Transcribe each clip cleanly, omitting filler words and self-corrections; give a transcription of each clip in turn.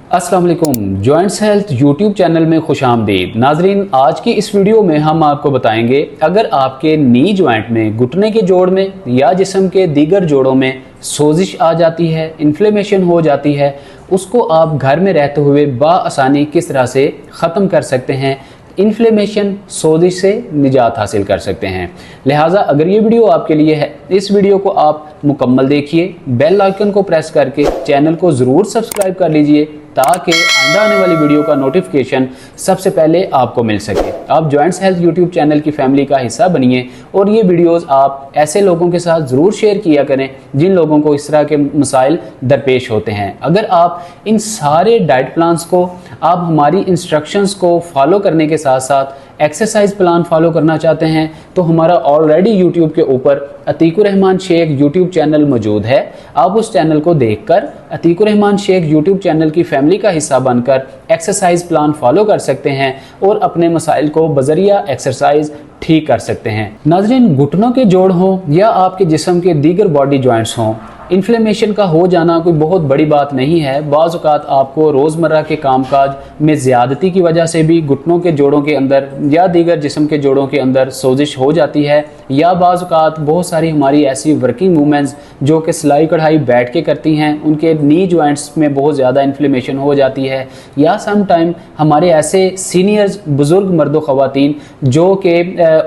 अस्सलाम वालेकुम। Joints health YouTube channel में खुश आमदीद। नाजरीन, आज की इस वीडियो में हम आपको बताएंगे अगर आपके नी जॉइंट में, घुटने के जोड़ में या जिस्म के दीगर जोड़ों में सोजिश आ जाती है, इन्फ्लेमेशन हो जाती है, उसको आप घर में रहते हुए बाआसानी किस तरह से ख़त्म कर सकते हैं, इन्फ्लेमेशन सोजिश से निजात हासिल कर सकते हैं। लिहाजा अगर ये वीडियो आपके लिए है, इस वीडियो को आप मुकम्मल देखिए, बेल आइकन को प्रेस करके चैनल को ज़रूर सब्सक्राइब कर लीजिए ताकि आइंदा आने वाली वीडियो का नोटिफिकेशन सबसे पहले आपको मिल सके। आप जॉइंट्स हेल्थ यूट्यूब चैनल की फैमिली का हिस्सा बनिए और ये वीडियोस आप ऐसे लोगों के साथ ज़रूर शेयर किया करें जिन लोगों को इस तरह के मसाइल दरपेश होते हैं। अगर आप इन सारे डाइट प्लान्स को, आप हमारी इंस्ट्रक्शंस को फॉलो करने के साथ साथ एक्सरसाइज प्लान फॉलो करना चाहते हैं तो हमारा ऑलरेडी यूट्यूब के ऊपर अतीकुर रहमान शेख यूट्यूब चैनल मौजूद है। आप उस चैनल को देखकर अतीकुर रहमान शेख यूट्यूब चैनल की फैमिली का हिस्सा बनकर एक्सरसाइज प्लान फॉलो कर सकते हैं और अपने मसाइल को बजरिया एक्सरसाइज ठीक कर सकते हैं। नाज़रीन, घुटनों के जोड़ हों या आपके जिस्म के दीगर बॉडी जॉइंट्स हों, इन्फ्लेमेशन का हो जाना कोई बहुत बड़ी बात नहीं है। बाज़ औक़ात आपको रोज़मर्रा के कामकाज में ज़्यादती की वजह से भी घुटनों के जोड़ों के अंदर या दीगर जिस्म के जोड़ों के अंदर सोजिश हो जाती है, या बाज़ औक़ात बहुत सारी हमारी ऐसी वर्किंग मूवमेंट्स जो कि सिलाई कढ़ाई बैठ के करती हैं, उनके नी जॉइंट्स में बहुत ज़्यादा इन्फ्लेमेशन हो जाती है, या सम टाइम हमारे ऐसे सीनियर्स बुज़ुर्ग मर्द व ख़वातीन जो कि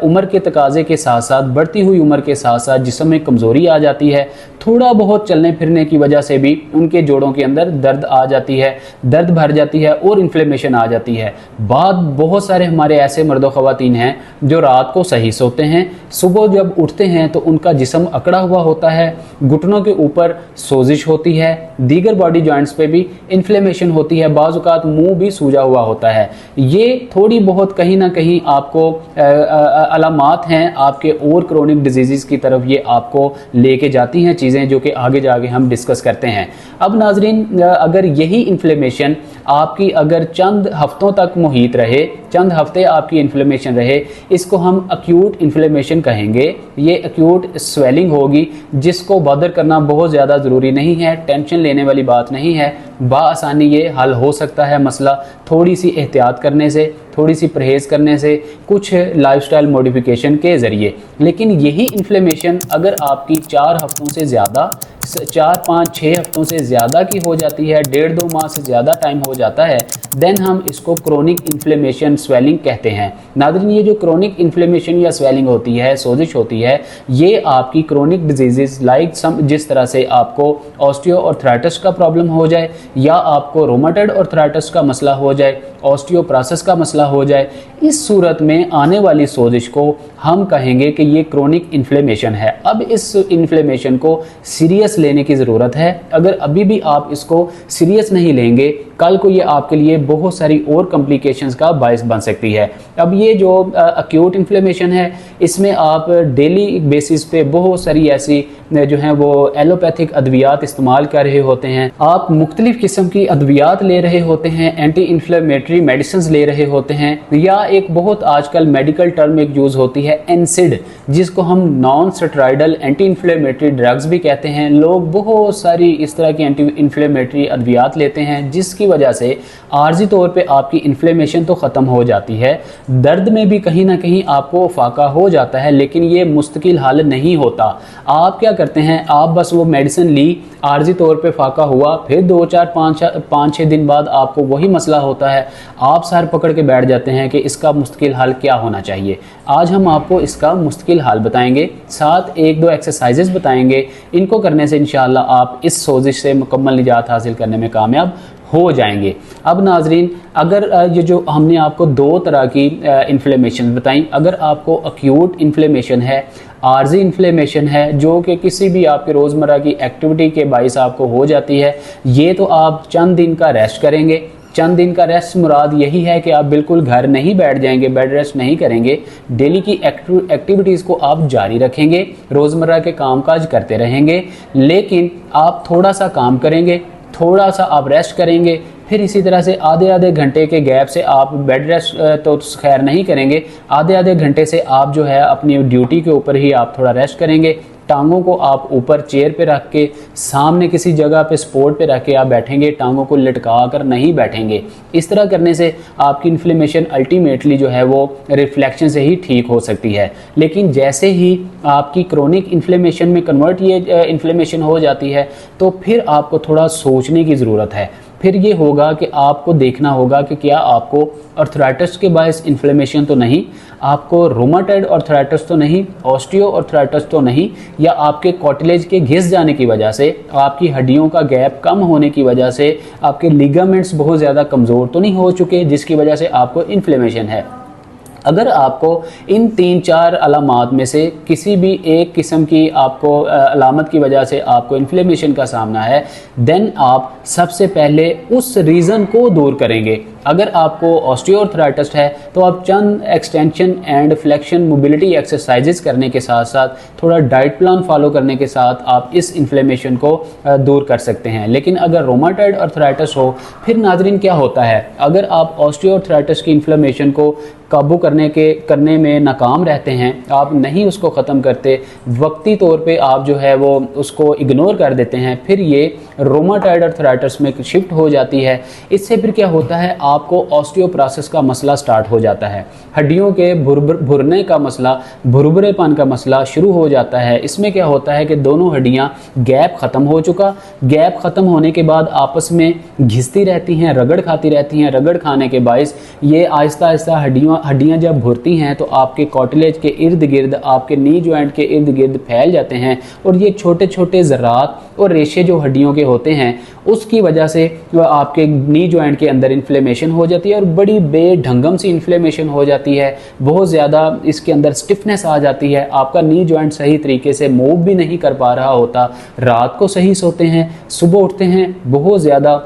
उम्र के तकाज़े के साथ साथ, बढ़ती हुई उम्र के साथ साथ जिस्म में कमज़ोरी आ जाती है, थोड़ा बहुत चलने फिरने की वजह से भी उनके जोड़ों के अंदर दर्द आ जाती है, दर्द भर जाती है और इन्फ्लेमेशन आ जाती है। बहुत सारे हमारे ऐसे मर्द व ख़वातीन हैं जो रात को सही सोते हैं, सुबह जब उठते हैं तो उनका जिस्म अकड़ा हुआ होता है, घुटनों के ऊपर सोजिश होती है, दीगर बॉडी जॉइंट्स पे भी इन्फ्लेमेशन होती है, बाज़ औक़ात मुंह भी सूजा हुआ होता है। ये थोड़ी बहुत कहीं ना कहीं आपको अलामात हैं आपके और क्रोनिक डिजीज़ की तरफ ये आपको लेके जाती हैं चीज़ें जो कि आगे जाके हम डिस्कस करते हैं। अब नाजरीन, अगर यही इन्फ्लेमेशन आपकी अगर चंद हफ्तों तक मुहित रहे, चंद हफ्ते आपकी इन्फ्लेमेशन रहे, इसको हम एक्यूट इन्फ्लेमेशन कहेंगे। ये एक्यूट स्वेलिंग होगी जिसको बदर करना बहुत ज़्यादा ज़रूरी नहीं है, टेंशन लेने वाली बात नहीं है, बाआसानी ये हल हो सकता है मसला थोड़ी सी एहतियात करने से, थोड़ी सी परहेज़ करने से, कुछ लाइफस्टाइल मॉडिफिकेशन के ज़रिए। लेकिन यही इन्फ्लेमेशन अगर आपकी 4 हफ्तों से ज़्यादा, 4, 5, 6 हफ्तों से ज़्यादा की हो जाती है, 1.5-2 माह से ज़्यादा टाइम हो जाता है, देन हम इसको क्रोनिक इन्फ्लेमेशन स्वेलिंग कहते हैं। नाज़रीन, ये जो क्रोनिक इन्फ्लेमेशन या स्वेलिंग होती है, सोजिश होती है, ये आपकी क्रोनिक डिजीज़ लाइक जिस तरह से आपको ऑस्टियोआर्थराइटिस का प्रॉब्लम हो जाए, या आपको रोमाटॉइड आर्थराइटिस का मसला हो जाए, ऑस्टियोप्रोसिस का मसला हो जाए, इस सूरत में आने वाली सोजिश को हम कहेंगे कि ये क्रोनिक इन्फ्लेमेशन है। अब इस इन्फ्लेमेशन को सीरियस लेने की ज़रूरत है। अगर अभी भी आप इसको सीरियस नहीं लेंगे, कल को ये आपके लिए बहुत सारी और कॉम्प्लिकेशंस का बायस बन सकती है। अब ये जो एक्यूट इन्फ्लेमेशन है, इसमें आप डेली बेसिस पे बहुत सारी ऐसी जो हैं वो एलोपैथिक अद्वियात इस्तेमाल कर रहे होते हैं, आप मुख्तलिफ किस्म की अद्वियात ले रहे होते हैं, एंटी इन्फ्लेमेटरी मेडिसिन ले रहे होते हैं, या एक बहुत आजकल मेडिकल टर्म एक यूज़ होती है एनसिड, जिसको हम non steroidal anti inflammatory drugs भी कहते हैं। लोग बहुत सारी इस तरह की एंटी इन्फ्लेमेटरी अद्वियात लेते हैं जिसकी वजह से आर्जी तौर पे आपकी इन्फ्लेमेशन तो ख़त्म हो जाती है, दर्द में भी कहीं ना कहीं आपको फाका हो जाता है, लेकिन ये मुस्तकिल हल नहीं होता। आप क्या करते हैं, आप बस वो मेडिसिन ली, आर्जी तौर पे फाका हुआ, फिर 2, 4, 5, 6 दिन बाद आपको वही मसला होता है, आप सर पकड़ के बैठ जाते हैं कि इसका मुस्तकिल हल क्या होना चाहिए। आज हम आपको इसका मुस्तकिल हल बताएंगे, साथ 1-2 एक्सरसाइजेस बताएंगे। इनको करने से इंशाअल्लाह आप इस सोजिश से मुकम्मल निजात हासिल करने में कामयाब हो जाएंगे। अब नाजरीन, अगर ये जो हमने आपको 2 तरह की इन्फ्लेमेशन बताई, अगर आपको एक्यूट इन्फ्लेमेशन है, आर्जी इन्फ्लेमेशन है जो कि किसी भी आपके रोज़मर्रा की एक्टिविटी के बाइस आपको हो जाती है, ये तो आप चंद दिन का रेस्ट करेंगे। चंद दिन का रेस्ट मुराद यही है कि आप बिल्कुल घर नहीं बैठ जाएंगे, बेड रेस्ट नहीं करेंगे, डेली की एक्टिविटीज़ को आप जारी रखेंगे, रोज़मर्रा के कामकाज करते रहेंगे, लेकिन आप थोड़ा सा काम करेंगे, थोड़ा सा आप रेस्ट करेंगे, फिर इसी तरह से आधे घंटे के गैप से आप बेड रेस्ट तो खैर नहीं करेंगे, आधे घंटे से आप जो है अपनी ड्यूटी के ऊपर ही आप थोड़ा रेस्ट करेंगे टांगों को आप ऊपर चेयर पे रख के सामने किसी जगह पे सपोर्ट पे रख के आप बैठेंगे, टांगों को लटका कर नहीं बैठेंगे। इस तरह करने से आपकी इन्फ्लेमेशन अल्टीमेटली जो है वो रिफ्लेक्शन से ही ठीक हो सकती है। लेकिन जैसे ही आपकी क्रोनिक इन्फ्लेमेशन में कन्वर्ट ये इन्फ्लेमेशन हो जाती है तो फिर आपको थोड़ा सोचने की ज़रूरत है। फिर ये होगा कि आपको देखना होगा कि क्या आपको आर्थराइटिस के बायस इन्फ्लेमेशन तो नहीं, आपको रोमाटॉइड आर्थराइटिस तो नहीं, ऑस्टियो आर्थराइटिस तो नहीं, या आपके कॉटिलेज के घिस जाने की वजह से, आपकी हड्डियों का गैप कम होने की वजह से, आपके लिगामेंट्स बहुत ज़्यादा कमज़ोर तो नहीं हो चुके जिसकी वजह से आपको इन्फ्लेमेशन है। अगर आपको इन 3-4 अलामात में से किसी भी एक किस्म की आपको अलामत की वजह से आपको इन्फ्लेमेशन का सामना है, देन आप सबसे पहले उस रीज़न को दूर करेंगे। अगर आपको ऑस्टियोआर्थराइटिस है तो आप चंद extension and flexion mobility exercises करने के साथ साथ थोड़ा डाइट प्लान फॉलो करने के साथ आप इस इन्फ्लेमेशन को दूर कर सकते हैं। लेकिन अगर रोमाटॉइड आर्थराइटिस हो, फिर नाज़रीन क्या होता है, अगर आप ऑस्टियोआर्थराइटिस की इन्फ्लेमेशन को काबू करने में नाकाम रहते हैं, आप नहीं उसको ख़त्म करते, वक्ती तौर पे आप जो है वो उसको इग्नोर कर देते हैं, फिर ये रोमाटॉइड आर्थराइटिस में शिफ्ट हो जाती है। इससे फिर क्या होता है, आपको ऑस्टियोप्रोसिस का मसला स्टार्ट हो जाता है, हड्डियों के भुरने का मसला, भुरभुरेपन का मसला शुरू हो जाता है। इसमें क्या होता है कि दोनों हड्डियां गैप ख़त्म हो चुका, गैप ख़त्म होने के बाद आपस में घिसती रहती हैं, रगड़ खाती रहती हैं, रगड़ खाने के बायस ये आहिस्ता आहिस्ता हड्डियां जब भुरती हैं तो आपके कॉटिलेज के इर्द गिर्द, आपके नी जॉइंट के इर्द गिर्द फैल जाते हैं, और ये छोटे छोटे ज़र्रात और रेशे जो हड्डियों के होते हैं उसकी वजह से आपके नी जॉइंट के अंदर इन्फ्लेमेशन हो जाती है, और बड़ी बेढंगम सी इन्फ्लेमेशन हो जाती है, बहुत ज़्यादा इसके अंदर स्टिफनेस आ जाती है, आपका नी जॉइंट सही तरीके से मूव भी नहीं कर पा रहा होता, रात को सही सोते हैं, सुबह उठते हैं बहुत ज़्यादा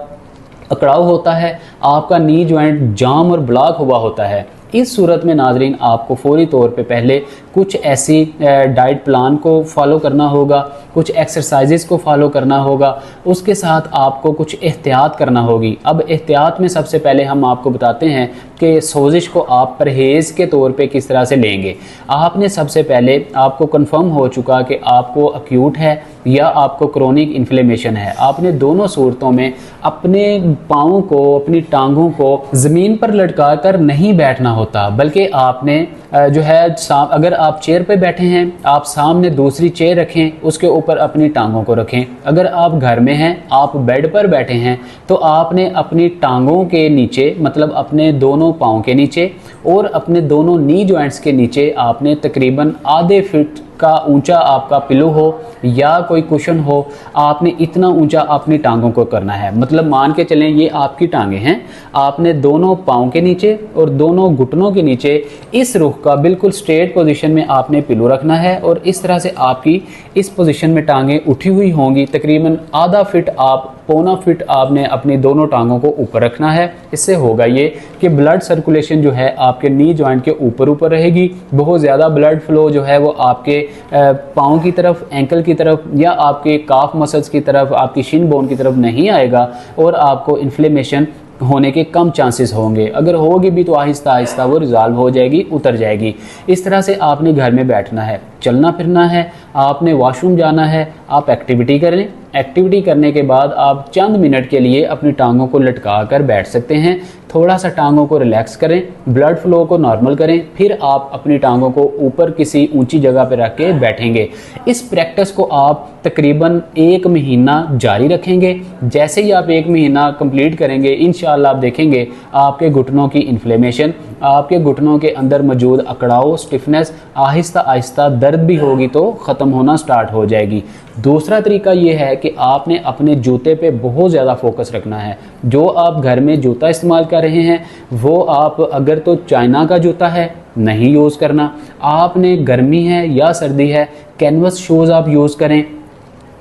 अकड़ाव होता है, आपका नी जॉइंट जाम और ब्लॉक हुआ होता है। इस सूरत में नाजरीन आपको फौरी तौर पे पहले कुछ ऐसी डाइट प्लान को फॉलो करना होगा, कुछ एक्सरसाइजेस को फॉलो करना होगा, उसके साथ आपको कुछ एहतियात करना होगी। अब एहतियात में सबसे पहले हम आपको बताते हैं कि सोजिश को आप परहेज़ के तौर पे किस तरह से लेंगे। आपने सबसे पहले, आपको कंफर्म हो चुका कि आपको एक्यूट है या आपको क्रोनिक इन्फ्लेमेशन है, आपने दोनों सूरतों में अपने पाँव को, अपनी टांगों को ज़मीन पर लटका कर नहीं बैठना होता, बल्कि आपने जो है अगर आप चेयर पे बैठे हैं, आप सामने दूसरी चेयर रखें, उसके ऊपर अपनी टांगों को रखें। अगर आप घर में हैं, आप बेड पर बैठे हैं, तो आपने अपनी टांगों के नीचे, मतलब अपने दोनों पाँव के नीचे और अपने दोनों नी जॉइंट्स के नीचे आपने तकरीबन आधे फीट का ऊंचा आपका पिलो हो या कोई कुशन हो, आपने इतना ऊंचा अपनी टांगों को करना है। मतलब मान के चलें ये आपकी टांगें हैं, आपने दोनों पाँव के नीचे और दोनों घुटनों के नीचे इस रुख का बिल्कुल स्ट्रेट पोजीशन में आपने पिलो रखना है, और इस तरह से आपकी इस पोजीशन में टांगें उठी हुई होंगी। तकरीबन आधा फीट, आप पौना फीट आपने अपनी दोनों टांगों को ऊपर रखना है। इससे होगा ये कि ब्लड सर्कुलेशन जो है आपके नी जॉइंट के ऊपर रहेगी, बहुत ज़्यादा ब्लड फ्लो जो है वो आपके पाँव की तरफ, एंकल की तरफ या आपके काफ मसल्स की तरफ, आपकी शिन बोन की तरफ नहीं आएगा, और आपको इन्फ्लेमेशन होने के कम चांसेस होंगे। अगर होगी भी तो आहिस्ता आहिस्ता वो रिजॉल्व हो जाएगी, उतर जाएगी। इस तरह से आपने घर में बैठना है, चलना फिरना है, आपने वॉशरूम जाना है, आप एक्टिविटी करें। एक्टिविटी करने के बाद आप चंद मिनट के लिए अपनी टांगों को लटका कर बैठ सकते हैं, थोड़ा सा टांगों को रिलैक्स करें, ब्लड फ्लो को नॉर्मल करें, फिर आप अपनी टांगों को ऊपर किसी ऊंची जगह पर रख के बैठेंगे। इस प्रैक्टिस को आप तकरीबन 1 महीना जारी रखेंगे। जैसे ही आप 1 महीना कंप्लीट करेंगे, इंशाअल्लाह आप देखेंगे आपके घुटनों की इन्फ्लेमेशन, आपके घुटनों के अंदर मौजूद अकड़ाव, स्टिफनेस आहिस्ता आहिस्ता, दर्द भी होगी तो ख़त्म होना स्टार्ट हो जाएगी। दूसरा तरीका ये है कि आपने अपने जूते पे बहुत ज़्यादा फोकस रखना है। जो आप घर में जूता इस्तेमाल कर रहे हैं वो आप, अगर तो चाइना का जूता है, नहीं यूज़ करना। आपने गर्मी है या सर्दी है, कैनवस शूज़ आप यूज़ करें,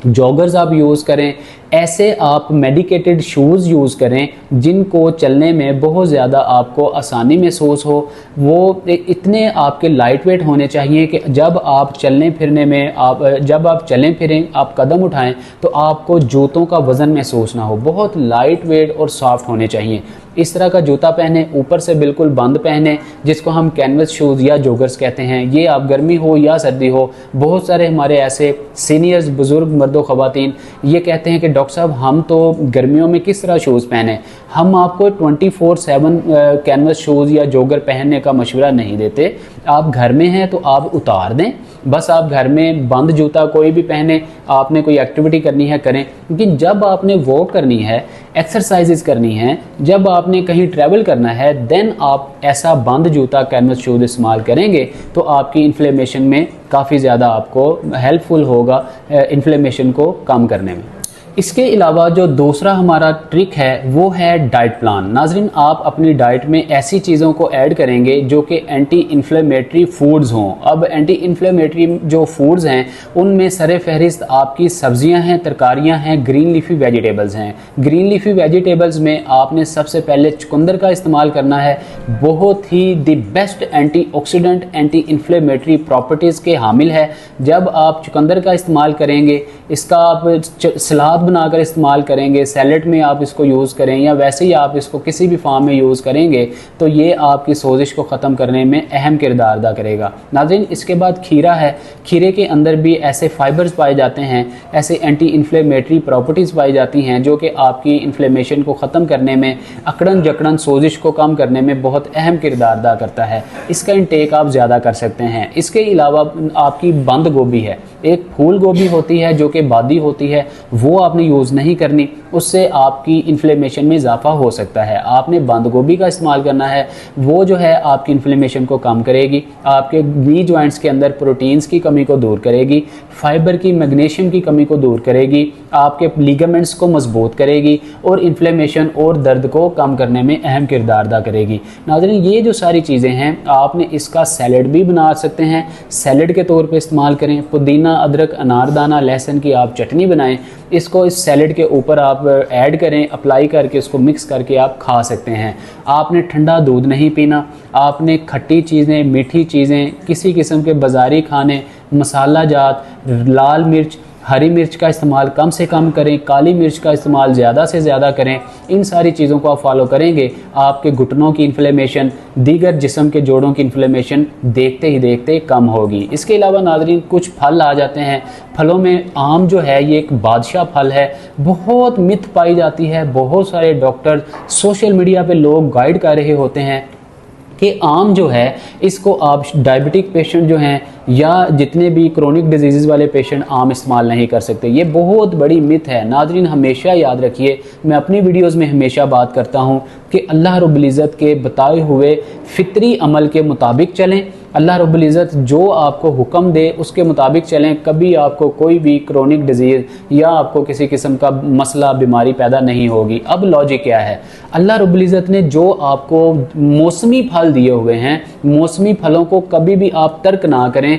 जॉगर्स आप यूज़ करें, ऐसे आप मेडिकेटेड शूज़ यूज़ करें जिनको चलने में बहुत ज़्यादा आपको आसानी महसूस हो। वो इतने आपके लाइट वेट होने चाहिए कि जब आप चलने फिरने में, जब आप चलें फिरें, आप कदम उठाएं तो आपको जूतों का वज़न महसूस ना हो। बहुत लाइट वेट और सॉफ्ट होने चाहिए। इस तरह का जूता पहने, ऊपर से बिल्कुल बंद पहने, जिसको हम कैनवस शूज़ या जॉगर्स कहते हैं। ये आप गर्मी हो या सर्दी हो, बहुत सारे हमारे ऐसे सीनियर्स बुज़ुर्ग मर्दो ख़वातीन ये कहते हैं कि डॉक्टर साहब हम तो गर्मियों में किस तरह शूज़ पहने। हम आपको 24/7 कैनवस शूज़ या जॉगर पहनने का मशवरा नहीं देते। आप घर में हैं तो आप उतार दें, बस आप घर में बंद जूता कोई भी पहने, आपने कोई एक्टिविटी करनी है करें। लेकिन जब आपने वॉक करनी है, एक्सरसाइजेज करनी है, जब आपने कहीं ट्रैवल करना है, देन आप ऐसा बंद जूता कैनवस शूज़ इस्तेमाल करेंगे तो आपकी इन्फ्लेमेशन में काफ़ी ज़्यादा आपको हेल्पफुल होगा इन्फ्लेमेशन को कम करने में। इसके अलावा जो दूसरा हमारा ट्रिक है वो है डाइट प्लान। नाजरीन, आप अपनी डाइट में ऐसी चीज़ों को ऐड करेंगे जो कि एंटी इन्फ्लेमेटरी फूड्स हों। अब एंटी इन्फ्लेमेटरी जो फूड्स हैं उनमें सरे फहरिस्त आपकी सब्जियां हैं, तरकारियां हैं, ग्रीन लीफी वेजिटेबल्स हैं। ग्रीन लीफी वेजिटेबल्स में आपने सबसे पहले चुकंदर का इस्तेमाल करना है। बहुत ही the best antioxidant, anti inflammatory properties के हामिल है। जब आप चुकंदर का इस्तेमाल करेंगे, इसका आप सलाद बनाकर इस्तेमाल करेंगे, सैलेड में आप इसको यूज़ करें या वैसे ही आप इसको किसी भी फॉर्म में यूज़ करेंगे तो ये आपकी सोजिश को ख़त्म करने में अहम किरदार अदा करेगा। नाज़रीन, इसके बाद खीरा है। खीरे के अंदर भी ऐसे फाइबर्स पाए जाते हैं, ऐसे एंटी इन्फ्लेमेटरी प्रॉपर्टीज़ पाई जाती हैं जो कि आपकी इन्फ्लेमेशन को ख़त्म करने में, अकड़न जकड़न सोजिश को कम करने में बहुत अहम किरदार अदा करता है। इसका इंटेक आप ज़्यादा कर सकते हैं। इसके अलावा आपकी बंद गोभी है, एक फूल गोभी होती है जो कि बादी होती है, वो आपने यूज़ नहीं करनी, उससे आपकी इन्फ्लेमेशन में इजाफा हो सकता है। आपने बंद गोभी का इस्तेमाल करना है, वो जो है आपकी इन्फ्लेमेशन को कम करेगी, आपके नी जॉइंट्स के अंदर प्रोटीन्स की कमी को दूर करेगी, फाइबर की, मैग्नीशियम की कमी को दूर करेगी, आपके लिगामेंट्स को मजबूत करेगी और इन्फ्लेमेशन और दर्द को कम करने में अहम किरदार अदा करेगी। नाज़रीन, ये जो सारी चीज़ें हैं आपने इसका सैलेड भी बना सकते हैं, सैलेड के तौर पे इस्तेमाल करें। पुदीना, अदरक, अनारदाना, लहसुन की आप चटनी बनाएं, इसको इस सैलेड के ऊपर आप ऐड करें, अप्लाई करके उसको मिक्स करके आप खा सकते हैं। आपने ठंडा दूध नहीं पीना, आपने खट्टी चीज़ें, मीठी चीज़ें, किसी किस्म के बाज़ारी खाने, मसाला जात, लाल मिर्च, हरी मिर्च का इस्तेमाल कम से कम करें, काली मिर्च का इस्तेमाल ज़्यादा से ज़्यादा करें। इन सारी चीज़ों को आप फॉलो करेंगे, आपके घुटनों की इन्फ्लेमेशन, दीगर जिस्म के जोड़ों की इन्फ्लेमेशन देखते ही देखते कम होगी। इसके अलावा नाज़रीन, कुछ फल आ जाते हैं। फलों में आम जो है ये एक बादशाह फल है। बहुत मिथ पाई जाती है, बहुत सारे डॉक्टर, सोशल मीडिया पे लोग गाइड कर रहे होते हैं कि आम जो है इसको आप डायबिटिक पेशेंट जो हैं या जितने भी क्रोनिक डिजीज़ वाले पेशेंट आम इस्तेमाल नहीं कर सकते। ये बहुत बड़ी मिथ है। नाज़रीन, हमेशा याद रखिए, मैं अपनी वीडियोस में हमेशा बात करता हूँ कि अल्लाह रब्बुल इज़्ज़त के बताए हुए फितरी अमल के मुताबिक चलें। अल्लाह रब्बुल इज़्ज़त जो आपको हुक्म दे उसके मुताबिक चलें। कभी आपको कोई भी क्रोनिक डिजीज़ या आपको किसी किस्म का मसला, बीमारी पैदा नहीं होगी। अब लॉजिक क्या है, अल्लाह रब्बुल इज़्ज़त ने जो आपको मौसमी फल दिए हुए हैं, मौसमी फलों को कभी भी आप तर्क ना करें,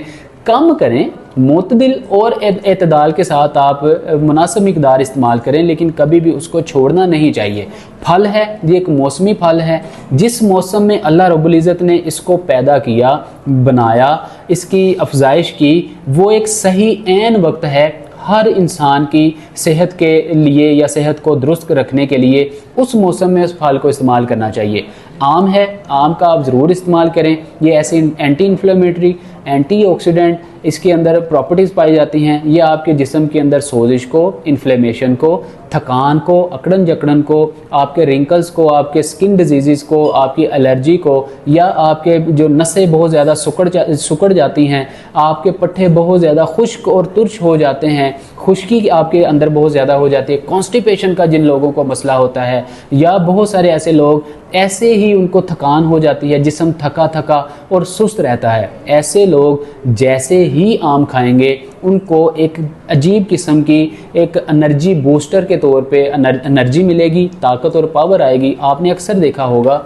कम करें, मुतदिल और एतदाल के साथ आप मुनासिब मिकदार इस्तेमाल करें, लेकिन कभी भी उसको छोड़ना नहीं चाहिए। फल है, ये एक मौसमी फल है। जिस मौसम में अल्लाह रब्बुल इज़्ज़त ने इसको पैदा किया, बनाया, इसकी अफजाइश की, वो एक सही ऐन वक्त है हर इंसान की सेहत के लिए या सेहत को दुरुस्त रखने के लिए। उस मौसम में उस फल को इस्तेमाल करना चाहिए। आम है, आम का आप ज़रूर इस्तेमाल करें। ये ऐसे एंटी इन्फ्लेमेटरी, एंटीऑक्सीडेंट इसके अंदर प्रॉपर्टीज़ पाई जाती हैं। ये आपके जिस्म के अंदर सोजिश को, इन्फ्लेमेशन को, थकान को, अकड़न जकड़न को, आपके रिंकल्स को, आपके स्किन डिजीज़ को, आपकी एलर्जी को, या आपके जो नसें बहुत ज़्यादा सुकड़ जाती हैं, आपके पट्टे बहुत ज़्यादा खुश्क और तुर्श हो जाते हैं, खुश्की आपके अंदर बहुत ज़्यादा हो जाती है, कॉन्स्टिपेशन का जिन लोगों को मसला होता है, या बहुत सारे ऐसे लोग ऐसे ही उनको थकान हो जाती है, जिस्म थका थका और सुस्त रहता है, ऐसे लोग जैसे ही आम खाएंगे उनको एक अजीब किस्म की एक एनर्जी बूस्टर के तौर पे एनर्जी मिलेगी, ताकत और पावर आएगी। आपने अक्सर देखा होगा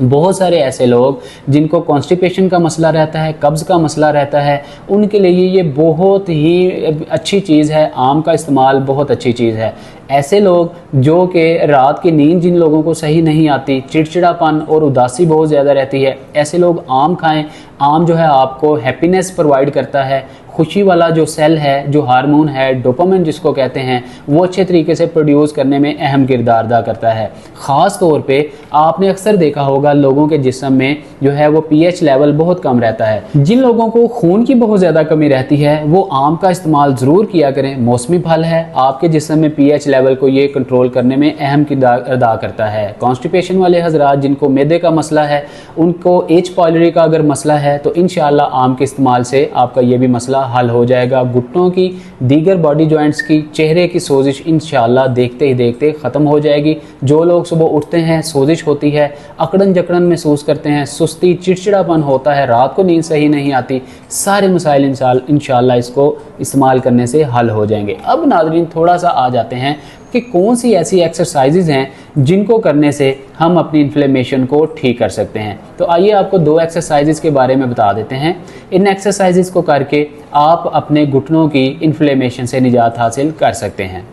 बहुत सारे ऐसे लोग जिनको कॉन्स्टिपेशन का मसला रहता है, कब्ज़ का मसला रहता है, उनके लिए ये बहुत ही अच्छी चीज़ है। आम का इस्तेमाल बहुत अच्छी चीज़ है। ऐसे लोग जो कि रात की नींद जिन लोगों को सही नहीं आती, चिड़चिड़ापन और उदासी बहुत ज़्यादा रहती है, ऐसे लोग आम खाएं। आम जो है आपको हैप्पीनेस प्रोवाइड करता है, खुशी वाला जो सेल है, जो हार्मोन है डोपामिन जिसको कहते हैं, वो अच्छे तरीके से प्रोड्यूस करने में अहम किरदार अदा करता है। ख़ास तौर पे आपने अक्सर देखा होगा लोगों के जिस्म में जो है वो पीएच लेवल बहुत कम रहता है। जिन लोगों को खून की बहुत ज़्यादा कमी रहती है वो आम का इस्तेमाल ज़रूर किया करें। मौसमी फल है, आपके जिस्म में पीएच लेवल को ये कंट्रोल करने में अहम किरदार अदा करता है। कॉन्स्टिपेशन वाले हजरात जिनको मैदे का मसला है, उनको एच पायलरी का अगर मसला है तो इंशाल्लाह आम के इस्तेमाल से आपका ये भी मसला हल हो जाएगा। घुटनों की, दीगर बॉडी जॉइंट्स की, चेहरे की सोजिश इंशाल्लाह देखते ही देखते ख़त्म हो जाएगी। जो लोग सुबह उठते हैं सोजिश होती है, अकड़न जकड़न महसूस करते हैं, सुस्ती चिड़चिड़ापन होता है, रात को नींद सही नहीं आती, सारे मसाइल इंशाल्लाह इसको इस्तेमाल करने से हल हो जाएंगे। अब नाज़रीन थोड़ा सा आ जाते हैं कि कौन सी ऐसी एक्सरसाइजेज हैं जिनको करने से हम अपनी इन्फ्लेमेशन को ठीक कर सकते हैं। तो आइए आपको 2 एक्सरसाइजेज के बारे में बता देते हैं। इन एक्सरसाइजेज को करके आप अपने घुटनों की इन्फ्लेमेशन से निजात हासिल कर सकते हैं।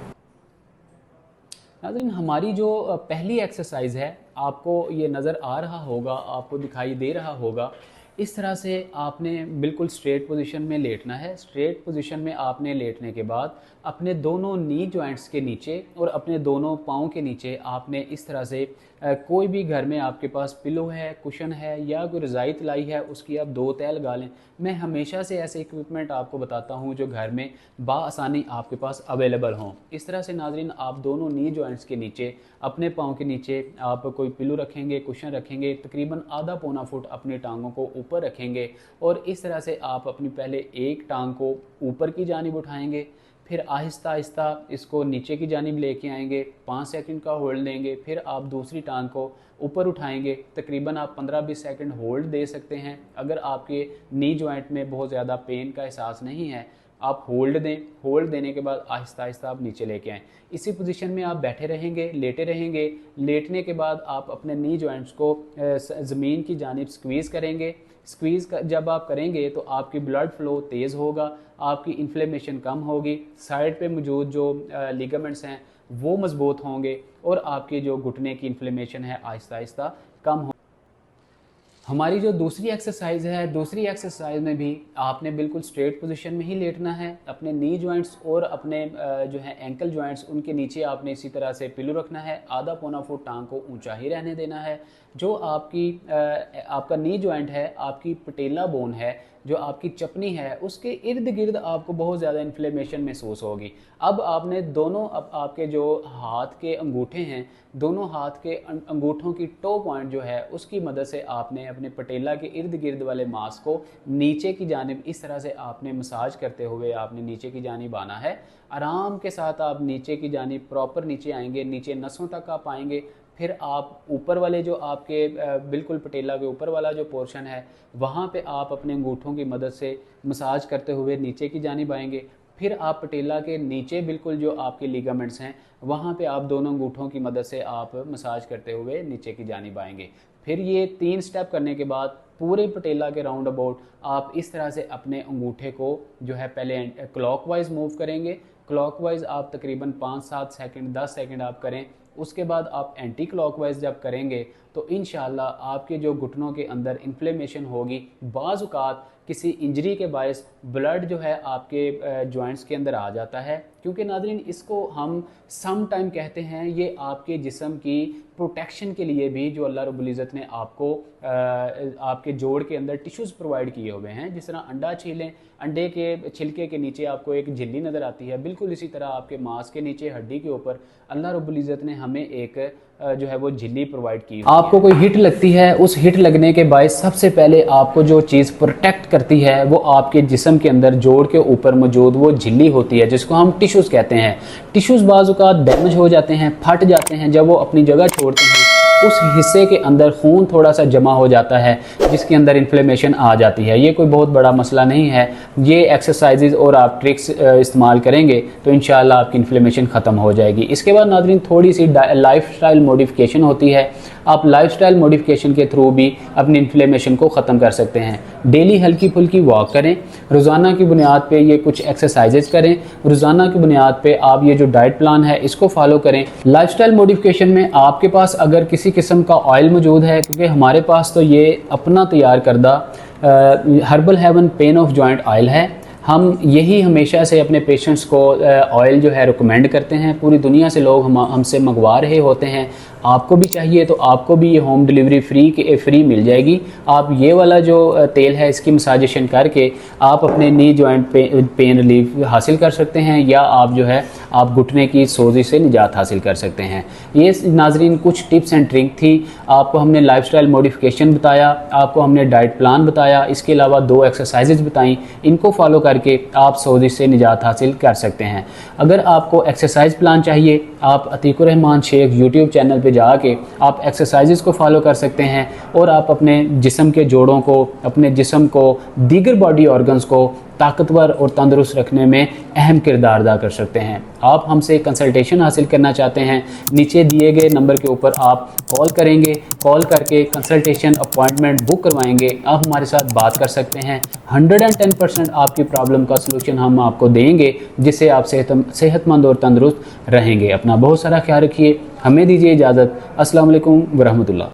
नाज़रीन हमारी जो पहली एक्सरसाइज है, आपको ये नज़र आ रहा होगा, आपको दिखाई दे रहा होगा, इस तरह से आपने बिल्कुल स्ट्रेट पोजीशन में लेटना है। स्ट्रेट पोजीशन में आपने लेटने के बाद अपने दोनों नी जॉइंट्स के नीचे और अपने दोनों पाँव के नीचे आपने इस तरह से कोई भी घर में आपके पास पिलो है, कुशन है या कोई रज़ाई तलाई है, उसकी आप 2 तह लगा लें। मैं हमेशा से ऐसे इक्विपमेंट आपको बताता हूं जो घर में बाआसानी आपके पास अवेलेबल हों। इस तरह से नाज़रीन आप दोनों नी जॉइंट्स के नीचे, अपने पाँव के नीचे आप कोई पिलो रखेंगे, कुशन रखेंगे, तकरीबन आधा पौना फुट अपनी टांगों को ऊपर रखेंगे और इस तरह से आप अपनी पहले एक टांग को ऊपर की जानिब उठाएंगे, फिर आहिस्ता आहिस्ता इसको नीचे की जानिब लेके आएंगे, 5 सेकंड का होल्ड देंगे, फिर आप दूसरी टांग को ऊपर उठाएंगे। तकरीबन आप 15-20 सेकंड होल्ड दे सकते हैं। अगर आपके नी जॉइंट में बहुत ज़्यादा पेन का एहसास नहीं है, आप होल्ड दें। होल्ड देने के बाद आहिस्ता आहिस्ता आप नीचे लेके आएँ। इसी पोजीशन में आप बैठे रहेंगे, लेटे रहेंगे। लेटने के बाद आप अपने नी जॉइंट्स को ज़मीन की जानिब स्क्वीज़ करेंगे। स्क्वीज़ जब आप करेंगे तो आपकी ब्लड फ्लो तेज़ होगा, आपकी इन्फ्लेमेशन कम होगी, साइड पे मौजूद जो लिगामेंट्स हैं वो मजबूत होंगे और आपके जो घुटने की इन्फ्लेमेशन है आहिस्ता आहिस्ता कम हो। हमारी जो दूसरी एक्सरसाइज है, दूसरी एक्सरसाइज में भी आपने बिल्कुल स्ट्रेट पोजीशन में ही लेटना है। अपने नी जॉइंट्स और अपने जो है एंकल जॉइंट्स, उनके नीचे आपने इसी तरह से पिलो रखना है। आधा पौना फुट टांग को ऊंचा ही रहने देना है। जो आपका नी जॉइंट है, आपकी पटेला बोन है, जो आपकी चपनी है, उसके इर्द गिर्द आपको बहुत ज़्यादा इन्फ्लेमेशन महसूस होगी। अब आपने दोनों, अब आपके जो हाथ के अंगूठे हैं, दोनों हाथ के अंगूठों की टो पॉइंट जो है उसकी मदद से आपने अपने पटेला के इर्द गिर्द वाले मांस को नीचे की जानिब इस तरह से आपने मसाज करते हुए आपने नीचे की जानिब आना है। आराम के साथ आप नीचे की जानिब प्रॉपर नीचे आएंगे, नीचे नसों तक आप आएंगे। फिर आप ऊपर वाले जो आपके बिल्कुल पटेला के ऊपर वाला जो पोर्शन है, वहाँ पे आप अपने अंगूठों की मदद से मसाज करते हुए नीचे की जानिब आएंगे। फिर आप पटेला के नीचे बिल्कुल जो आपके लिगामेंट्स हैं, वहाँ पे आप दोनों अंगूठों की मदद से आप मसाज करते हुए नीचे की जानिब आएंगे। फिर ये 3 स्टेप करने के बाद पूरे पटेला के राउंड अबाउट आप इस तरह से अपने अंगूठे को जो है पहले क्लॉकवाइज मूव करेंगे। क्लॉकवाइज आप तकरीबन 5-7 सेकंड, 10 सेकंड आप करें। उसके बाद आप एंटी क्लॉकवाइज जब करेंगे तो इंशाल्लाह आपके जो घुटनों के अंदर इन्फ्लेमेशन होगी, बाज़ औक़ात किसी इंजरी के बायस ब्लड जो है आपके जॉइंट्स के अंदर आ जाता है। क्योंकि नाज़रीन इसको हम सम टाइम कहते हैं, ये आपके जिस्म की प्रोटेक्शन के लिए भी जो अल्लाह रब्बुल इज़्ज़त ने आपको आपके जोड़ के अंदर टिश्यूज़ प्रोवाइड किए हुए हैं। जिस तरह अंडा छीलें, अंडे के छिलके के नीचे आपको एक झिल्ली नज़र आती है, बिल्कुल इसी तरह आपके मांस के नीचे हड्डी के ऊपर अल्लाह रब्बुल इज़्ज़त ने हमें एक जो है वो झिल्ली प्रोवाइड की। आपको कोई हिट लगती है, उस हिट लगने के बाद सबसे पहले आपको जो चीज़ प्रोटेक्ट करती है वो आपके जिस्म के अंदर जोड़ के ऊपर मौजूद वो झिल्ली होती है, जिसको हम टिश्यूज़ कहते हैं। टिश्यूज़ बाज़ औक़ात डैमेज हो जाते हैं, फट जाते हैं। जब वो अपनी जगह छोड़ते हैं उस हिस्से के अंदर खून थोड़ा सा जमा हो जाता है, जिसके अंदर इन्फ्लेमेशन आ जाती है। ये कोई बहुत बड़ा मसला नहीं है। ये एक्सरसाइजेज और आप ट्रिक्स इस्तेमाल करेंगे तो इंशाल्लाह आपकी इन्फ्लेमेशन ख़त्म हो जाएगी। इसके बाद नाज़रीन थोड़ी सी लाइफस्टाइल मॉडिफिकेशन होती है। आप लाइफस्टाइल मॉडिफिकेशन के थ्रू भी अपनी इन्फ्लेमेशन को ख़त्म कर सकते हैं। डेली हल्की फुल्की वॉक करें, रोज़ाना की बुनियाद पे ये कुछ एक्सरसाइजेज करें, रोज़ाना की बुनियाद पे आप ये जो डाइट प्लान है इसको फॉलो करें। लाइफस्टाइल मॉडिफिकेशन में आपके पास अगर किसी किस्म का ऑयल मौजूद है, क्योंकि हमारे पास तो ये अपना तैयार करदा herbal heaven pain off joint oil है। हम यही हमेशा से अपने पेशेंट्स को ऑयल जो है रिकमेंड करते हैं। पूरी दुनिया से लोग हमसे मंगवा रहे होते हैं। आपको भी चाहिए तो आपको भी ये होम डिलीवरी फ्री मिल जाएगी। आप ये वाला जो तेल है इसकी मसाजेशन करके आप अपने नी जॉइंट पेन रिलीफ हासिल कर सकते हैं, या आप जो है आप घुटने की सोजी से निजात हासिल कर सकते हैं। ये नाजरीन कुछ टिप्स एंड ट्रिक थी। आपको हमने लाइफस्टाइल मॉडिफिकेशन बताया, आपको हमने डाइट प्लान बताया, इसके अलावा 2 एक्सरसाइजेज बताई। इनको फॉलो करके आप सोजिश से निजात हासिल कर सकते हैं। अगर आपको एक्सरसाइज प्लान चाहिए, आप अतीकुर रहमान शेख यूट्यूब चैनल पे जाके आप एक्सरसाइजेस को फॉलो कर सकते हैं और आप अपने जिस्म के जोड़ों को, अपने जिस्म को, दीगर बॉडी ऑर्गन्स को ताकतवर और तंदुरुस्त रखने में अहम किरदार अदा कर सकते हैं। आप हमसे कंसल्टेशन हासिल करना चाहते हैं, नीचे दिए गए नंबर के ऊपर आप कॉल करेंगे, कॉल करके कंसल्टेशन अपॉइंटमेंट बुक करवाएंगे, आप हमारे साथ बात कर सकते हैं। 110% आपकी प्रॉब्लम का सलूशन हम आपको देंगे, जिससे आप सेहतमंद और तंदुरुस्त रहेंगे। अपना बहुत सारा ख्याल रखिए। हमें दीजिए इजाज़त। अस्सलाम वालेकुम व रहमतुल्लाह।